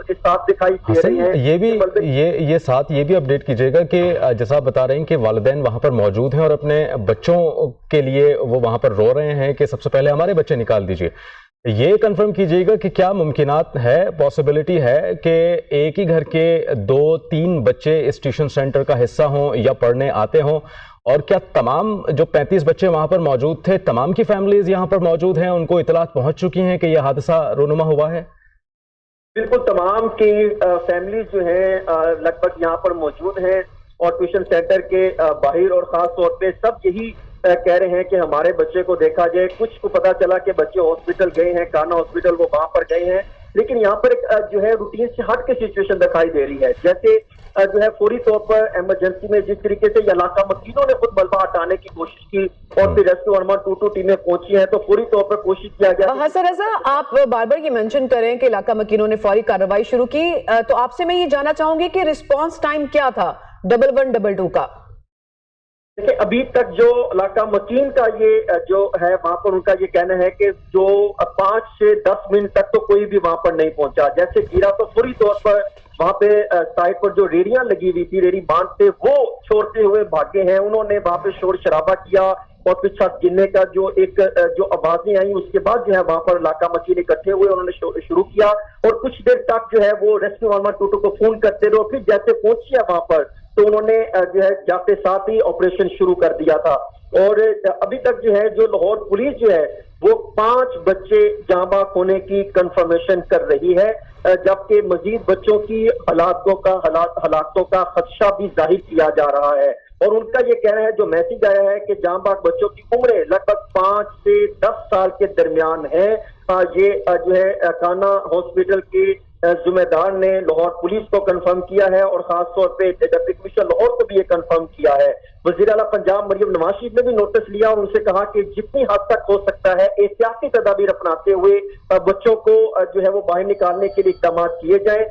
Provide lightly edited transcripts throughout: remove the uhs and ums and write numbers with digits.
کے ساتھ دکھائی دے رہے ہیں۔ یہ ساتھ یہ بھی اپڈیٹ کیجئے گا کہ جیسا آپ بتا رہے ہیں کہ والدین وہاں پر موجود ہیں اور اپنے بچوں کے لیے وہ وہاں پر رو رہے ہیں کہ سب سے پہلے ہمارے بچے نکال دیجئے، یہ کنفرم کیجئے گا کہ کیا ممکنات ہے، پاسبلٹی ہے کہ ایک ہی گھر کے 2-3 بچے اس ٹیوشن سینٹر کا حصہ ہوں یا پڑھنے آتے ہوں، اور کیا تمام جو 35 بچے وہاں پر موجود تھے تمام کی فیملیز یہاں پر موجود ہیں، ان کو اطلاعات پہنچ چکی ہیں کہ یہ حادثہ رونما ہوا ہے؟ بالکل تمام کی فیملیز جو ہیں لگ بھگ یہاں پر موجود ہیں، اور ٹیوشن سینٹر کے باہر اور خاص طور پہ سب یہی کہہ رہے ہیں کہ ہمارے بچے کو دیکھا جائے۔ کچھ کو پتا چلا کہ بچے ہاسپٹل گئے ہیں، کانا ہاسپٹل، وہ وہاں پر گئے ہیں، لیکن یہاں پر ایک جو ہے روٹین سے ہٹ کے سچویشن دکھائی دے رہی ہے، جیسے جو ہے فوری طور پر ایمرجنسی میں جس طریقے سے علاقہ مکینوں نے خود ملبہ ہٹانے کی کوشش کی اور پھر ریسکیو 112 ٹیمیں پہنچی ہیں، تو فوری طور پر کوشش کیا گیا۔ حسن رضا، آپ بار بار یہ منشن کریں کہ علاقہ مکینوں نے فوری کارروائی شروع کی، تو آپ سے میں یہ جاننا چاہوں گی کہ رسپانس ٹائم کیا تھا 1122 کا؟ دیکھیں ابھی تک جو علاقہ مکین کا یہ جو ہے وہاں پر ان کا یہ کہنا ہے کہ جو 5 سے 10 منٹ تک تو کوئی بھی وہاں پر نہیں پہنچا، جیسے گرا تو فوری طور پر وہاں پہ سائٹ پر جو ریڑیاں لگی ہوئی تھی، ریڑی باندھ پہ وہ چھوڑتے ہوئے بھاگے ہیں، انہوں نے وہاں پہ شور شرابہ کیا اور پھر چھت گرنے کا جو آوازیں آئیں، اس کے بعد جو ہے وہاں پر علاقہ مکین اکٹھے ہوئے، انہوں نے شروع کیا اور کچھ دیر تک جو ہے وہ ریسکیو 112 کو فون کرتے رہے، پھر جیسے پہنچی ہے وہاں پر تو انہوں نے جو ہے جاتے ساتھ ہی آپریشن شروع کر دیا تھا۔ اور ابھی تک جو ہے جو لاہور پولیس جو ہے وہ 5 بچے جاں بحق ہونے کی کنفرمیشن کر رہی ہے، جبکہ مزید بچوں کی ہلاکتوں کا خدشہ بھی ظاہر کیا جا رہا ہے، اور ان کا یہ کہنا ہے، جو میسج آیا ہے کہ جاں بحق بچوں کی عمریں لگ بھگ 5 سے 10 سال کے درمیان ہے۔ یہ جو ہے کانا ہاسپٹل کے ذمہ دار نے لاہور پولیس کو کنفرم کیا ہے، اور خاص طور پہ ڈپٹی کمشنر لاہور کو بھی یہ کنفرم کیا ہے۔ وزیر اعلیٰ پنجاب مریم نواز شریف نے بھی نوٹس لیا اور ان سے کہا کہ جتنی حد تک ہو سکتا ہے احتیاطی تدابیر اپناتے ہوئے بچوں کو جو ہے وہ باہر نکالنے کے لیے اقدامات کیے جائیں۔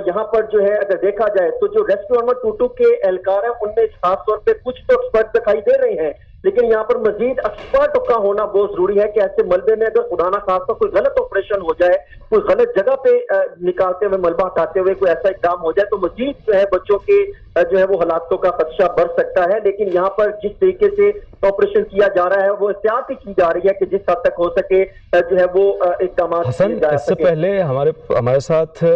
یہاں پر جو ہے اگر دیکھا جائے تو جو ریسکیو 112 کے اہلکار ہیں ان میں خاص طور پہ کچھ تو ایکسپرٹ دکھائی دے رہے ہیں، لیکن یہاں پر مزید ایکسپرٹ کا ہونا بہت ضروری ہے کہ ایسے ملبے میں اگر خدا نہ خواستہ کوئی غلط آپریشن ہو جائے، کوئی غلط جگہ پہ نکالتے ہوئے ملبہ ہٹاتے ہوئے کوئی ایسا اقدام ہو جائے تو مزید جو ہے بچوں کے جو ہے وہ ہلاکتوں کا خدشہ بڑھ سکتا ہے۔ لیکن یہاں پر جس طریقے سے آپریشن کیا جا رہا ہے وہ احتیاط ہی کی جا رہی ہے کہ جس حد تک ہو سکے جو ہے وہ اقدامات کیے جا سکیں۔ اس سے پہلے ہمارے ساتھ